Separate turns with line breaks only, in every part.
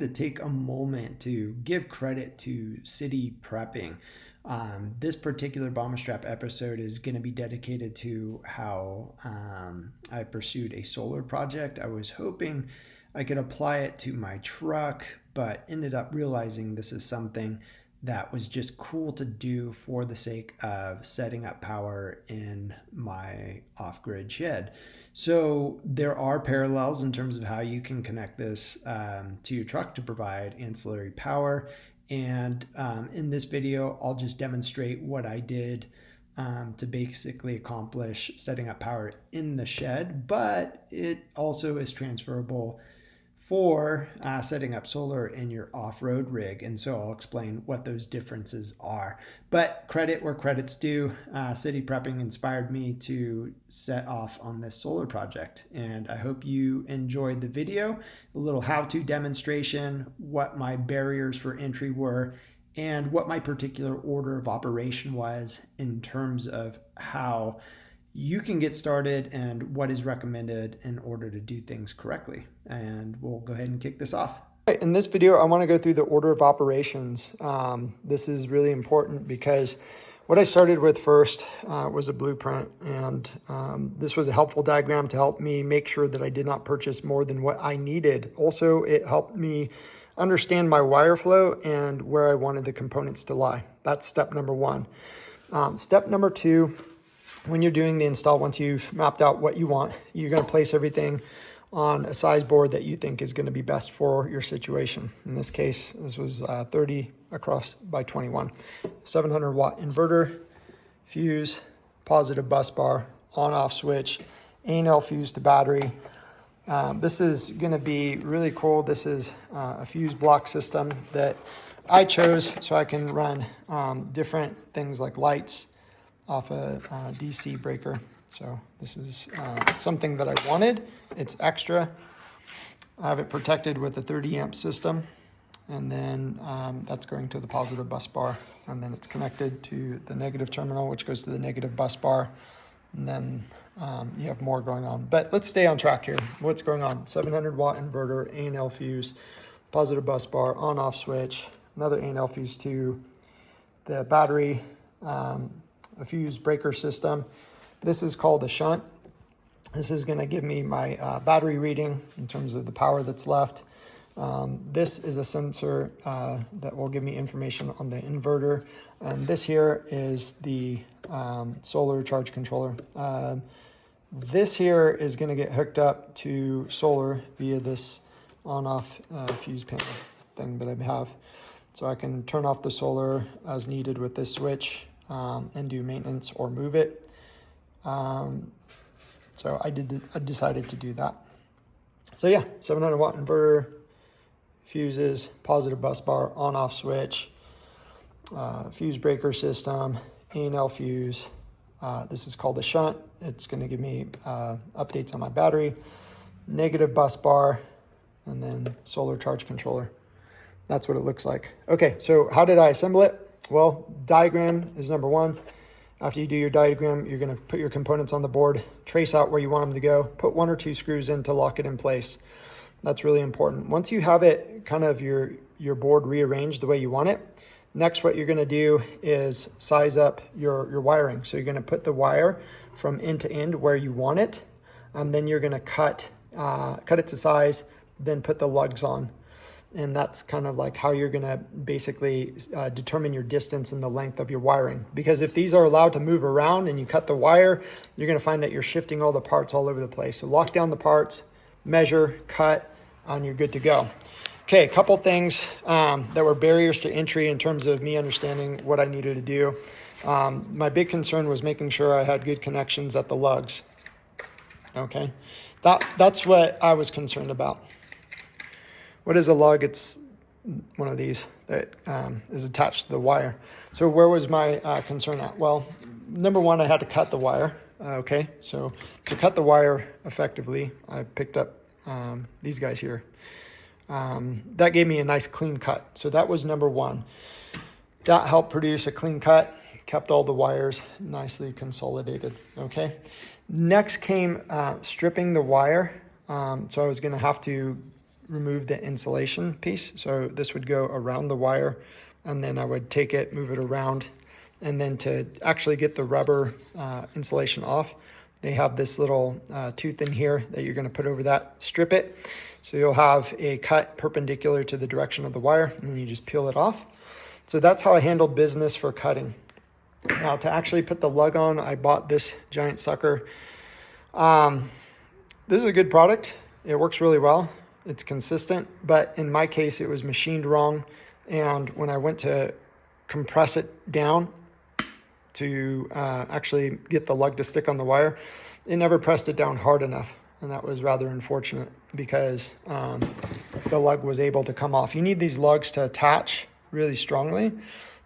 to take a moment to give credit to City Prepping. This particular bomber strap episode is going to be dedicated to how I pursued a solar project. I was hoping I could apply it to my truck, but ended up realizing this is something that was just cool to do for the sake of setting up power in my off-grid shed. So there are parallels in terms of how you can connect this to your truck to provide ancillary power. And in this video, I'll just demonstrate what I did to basically accomplish setting up power in the shed, but it also is transferable for setting up solar in your off-road rig. And so I'll explain what those differences are. But credit where credit's due. City Prepping inspired me to set off on this solar project. And I hope you enjoyed the video, a little how-to demonstration, what my barriers for entry were, and what my particular order of operation was in terms of how you can get started and what is recommended in order to do things correctly. And we'll go ahead and kick this off. In this video, I want to go through the order of operations. This is really important because what I started with first was a blueprint, and this was a helpful diagram to help me make sure that I did not purchase more than what I needed. Also, it helped me understand my wire flow and where I wanted the components to lie. That's step number one. Step number two, when you're doing the install, once you've mapped out what you want, you're going to place everything on a size board that you think is going to be best for your situation. In this case, this was 30 across by 21. 700-watt inverter, fuse, positive bus bar, on-off switch, A&L fuse to battery. This is going to be really cool. This is a fuse block system that I chose so I can run different things like lights off a DC breaker. So this is something that I wanted. It's extra. I have it protected with a 30 amp system, and then that's going to the positive bus bar, and then it's connected to the negative terminal, which goes to the negative bus bar, and then you have more going on. But let's stay on track here. What's going on? 700-watt inverter, A&L fuse, positive bus bar, on-off switch, another A&L fuse to the battery, a fuse breaker system. This is called a shunt. This is going to give me my battery reading in terms of the power that's left. This is a sensor that will give me information on the inverter. And this here is the solar charge controller. This here is going to get hooked up to solar via this on-off fuse panel thing that I have. So I can turn off the solar as needed with this switch and do maintenance or move it. So I decided to do that. So yeah, 700-watt inverter, fuses, positive bus bar, on-off switch, fuse breaker system, A&L fuse. This is called a shunt. It's going to give me updates on my battery, negative bus bar, and then solar charge controller. That's what it looks like. Okay, so how did I assemble it? Well, diagram is number one. After you do your diagram, you're going to put your components on the board, trace out where you want them to go, put 1 or 2 screws in to lock it in place. That's really important. Once you have it kind of your board rearranged the way you want it, next what you're going to do is size up your wiring. So you're going to put the wire from end to end where you want it, and then you're going to cut it to size, then put the lugs on. And that's kind of like how you're going to basically determine your distance and the length of your wiring. Because if these are allowed to move around and you cut the wire, you're going to find that you're shifting all the parts all over the place. So lock down the parts, measure, cut, and you're good to go. Okay, a couple things that were barriers to entry in terms of me understanding what I needed to do. My big concern was making sure I had good connections at the lugs. Okay, that's what I was concerned about. What is a lug? It's one of these that is attached to the wire. So where was my concern at? Well, number one, I had to cut the wire. Okay, so to cut the wire effectively, I picked up these guys here. That gave me a nice clean cut. So that was number one. That helped produce a clean cut, kept all the wires nicely consolidated. Okay. Next came stripping the wire. So I was going to have to
remove the insulation piece. So this would go around the wire, and then I would take it, move it around, and then to actually get the rubber insulation off, they have this little tooth in here that you're going to put over that, strip it. So you'll have a cut perpendicular to the direction of the wire, and then you just peel it off. So that's how I handled business for cutting. Now to actually put the lug on, I bought this giant sucker. This is a good product. It works really well. It's consistent, but in my case, it was machined wrong. And when I went to compress it down to actually get the lug to stick on the wire, it never pressed it down hard enough. And that was rather unfortunate because the lug was able to come off. You need these lugs to attach really strongly,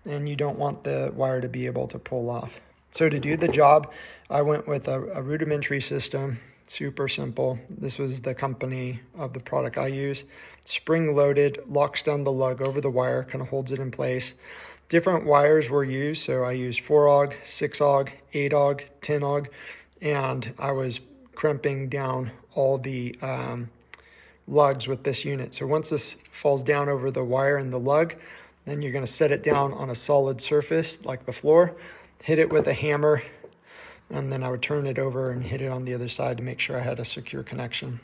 and you don't want the wire to be able to pull off. So to do the job, I went with a rudimentary system, super simple. This was the company of the product I use. Spring loaded, locks down the lug over the wire, kind of holds it in place. Different wires were used, so I used 4-aught, 6-aught, 8-aught, 10-aught, and I was crimping down all the lugs with this unit. So once this falls down over the wire and the lug, then you're going to set it down on a solid surface like the floor, hit it with a hammer, and then I would turn it over and hit it on the other side to make sure I had a secure connection.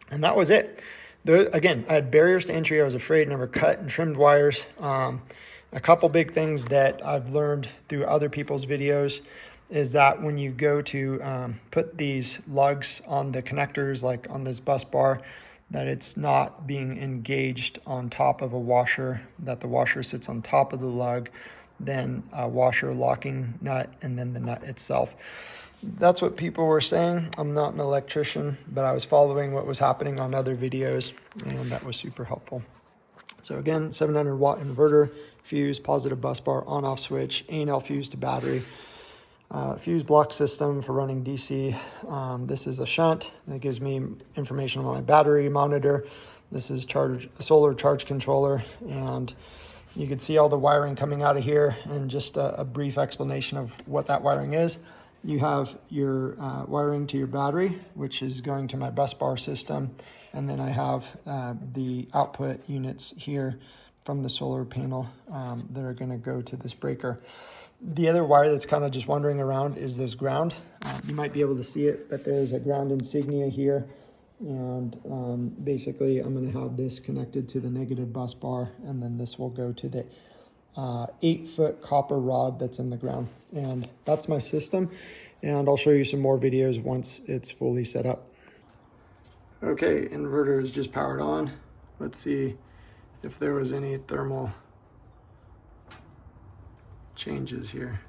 And that was it. Again, I had barriers to entry. I was afraid, never cut and trimmed wires. A couple big things that I've learned through other people's videos is that when you go to put these lugs on the connectors, like on this bus bar, that it's not being engaged on top of a washer, that the washer sits on top of the lug, then a washer locking nut, and then the nut itself. That's what people were saying. I'm not an electrician, but I was following what was happening on other videos, and that was super helpful. So again, 700-watt inverter, fuse, positive bus bar, on-off switch, A&L fuse to battery, fuse block system for running DC. This is a shunt that gives me information on my battery monitor. This is a solar charge controller, and you can see all the wiring coming out of here, and just a brief explanation of what that wiring is. You have your wiring to your battery, which is going to my bus bar system, and then I have the output units here from the solar panel that are going to go to this breaker. The other wire that's kind of just wandering around is this ground. You might be able to see it, but there's a ground insignia here. And basically I'm going to have this connected to the negative bus bar, and then this will go to the 8-foot copper rod that's in the ground. And that's my system, and I'll show you some more videos once it's fully set up. Okay, inverter is just powered on. Let's see if there was any thermal changes here.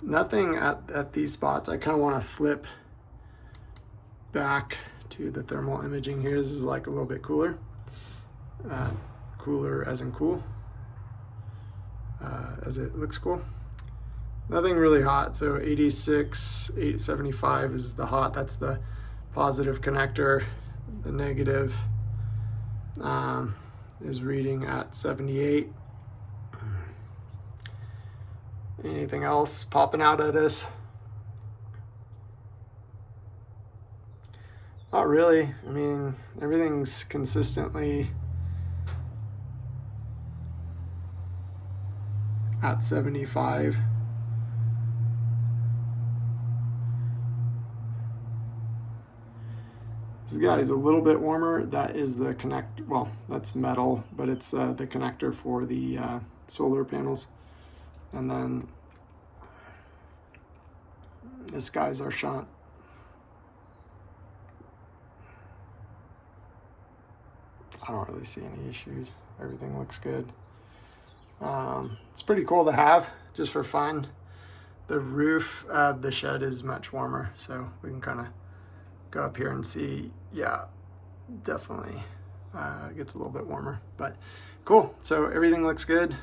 Nothing at these spots. I kind of want to flip back to the thermal imaging here. This is like a little bit cooler. Cooler as in cool. As it looks cool. Nothing really hot. So 86, 875 is the hot. That's the positive connector. The negative is reading at 78. Anything else popping out at us? Not really. I mean, everything's consistently at 75. This guy is a little bit warmer. That is the connector. Well, that's metal, but it's the connector for the solar panels. And then this guy's our shunt. I don't really see any issues. Everything looks good. It's pretty cool to have just for fun. The roof of the shed is much warmer, so we can kind of go up here and see. Yeah, definitely gets a little bit warmer, but cool. So everything looks good.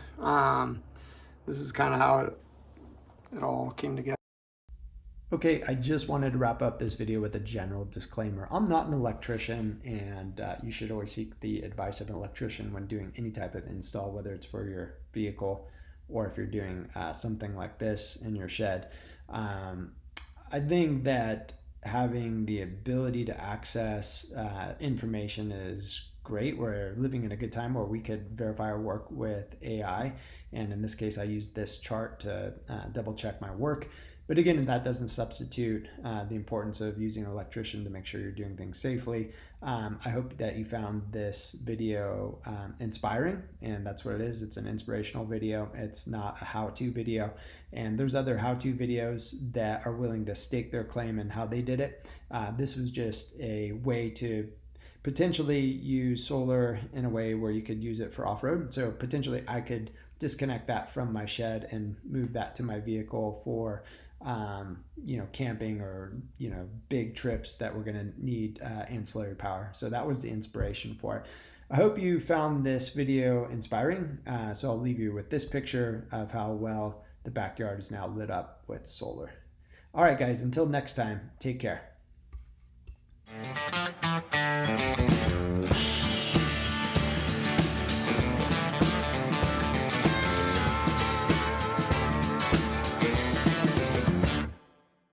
This is kind of how it all came together.
Okay, I just wanted to wrap up this video with a general disclaimer. I'm not an electrician, and you should always seek the advice of an electrician when doing any type of install, whether it's for your vehicle or if you're doing something like this in your shed. I think that having the ability to access information is great. We're living in a good time where we could verify our work with AI. And in this case, I use this chart to double check my work. But again, that doesn't substitute the importance of using an electrician to make sure you're doing things safely. I hope that you found this video inspiring, and that's what it is. It's an inspirational video. It's not a how-to video. And there's other how-to videos that are willing to stake their claim in how they did it. This was just a way to potentially use solar in a way where you could use it for off-road. So potentially I could disconnect that from my shed and move that to my vehicle for camping or big trips that we're going to need ancillary power. So that was the inspiration for it. I hope you found this video inspiring. So I'll leave you with this picture of how well the backyard is now lit up with solar. All right, guys, until next time, take care.